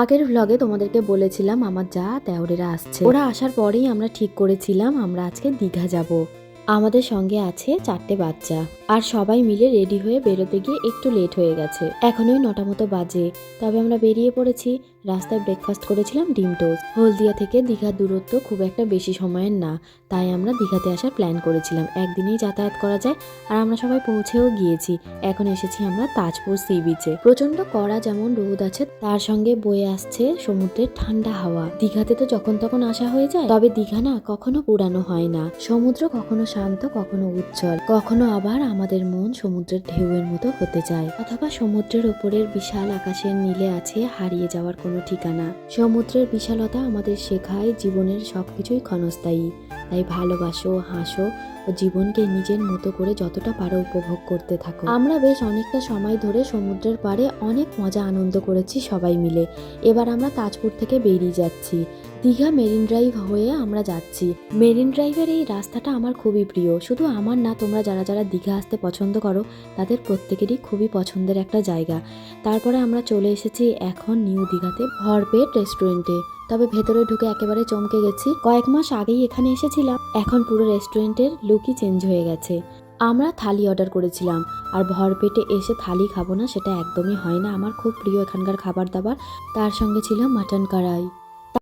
আগের ভ্লগে তোমাদেরকে বলেছিলাম আমার যা দেওরেরা আসছে। ওরা আসার পরেই আমরা ঠিক করেছিলাম আমরা আজকে দীঘা যাব। আমাদের সঙ্গে আছে 4টে বাচ্চা, আর সবাই মিলে রেডি হয়ে বেরোতে গিয়ে একটু লেট হয়ে গেছে। এখনোই 9টা মতো বাজে, তবে আমরা বেরিয়ে পড়েছি। রাস্তায় ব্রেকফাস্ট করেছিলাম ডিম টোস্ট। হলদিয়া থেকে দীঘার দূরত্ব খুব একটা বেশি সময়ের না, তাই আমরা দীঘাতে আসার প্ল্যান করেছিলাম। একদিনেই যাতায়াত করা যায়, আর আমরা সবাই পৌঁছেও গিয়েছি। এখন এসেছি আমরা তাজপুর সি বিচে। প্রচন্ড কড়া যেমন রোদ আছে, তার সঙ্গে বয়ে আসছে সমুদ্রের ঠান্ডা হাওয়া। দীঘাতে তো যখন তখন আসা হয়ে যায়, তবে দীঘা না কখনো পুরানো হয় না। সমুদ্র কখনো শান্ত, কখনো উজ্জ্বল, কখনো আবার আমাদের মন সমুদ্রের ঢেউয়ের মতো হতে যায়, অথবা সমুদ্রের উপরের বিশাল আকাশের নীলে আছে হারিয়ে যাওয়ার কোনো ঠিকানা। সমুদ্রের বিশালতা আমাদের শেখায় জীবনের সবকিছুই ক্ষণস্থায়ী। তাই ভালোবাসো, হাসো ও জীবনকে নিজের মতো করে যতটা পারো উপভোগ করতে থাকো। আমরা বেশ অনেকটা সময় ধরে সমুদ্রের পাড়ে অনেক মজা আনন্দ করেছি সবাই মিলে। এবার আমরা তাজপুর থেকে বেরিয়ে যাচ্ছি। দীঘা মেরিন ড্রাইভ হয়ে আমরা যাচ্ছি। মেরিন ড্রাইভের এই রাস্তাটা আমার খুবই প্রিয়। শুধু আমার না, তোমরা যারা যারা দীঘা আসতে পছন্দ করো তাদের প্রত্যেকেরই খুবই পছন্দের একটা জায়গা। তারপরে আমরা চলে এসেছি এখন নিউ দীঘাতে ভরপেট রেস্টুরেন্টে। তবে ভেতরে ঢুকে একেবারে চমকে গেছি। কয়েক মাস আগেই এখানে এসেছিলাম, এখন পুরো রেস্টুরেন্টের লুকই চেঞ্জ হয়ে গেছে। আমরা থালি অর্ডার করেছিলাম, আর ভরপেটে এসে থালি খাবো না সেটা একদমই হয় না। আমার খুব প্রিয় এখানকার খাবার দাবার। তার সঙ্গে ছিল মাটন কড়াই।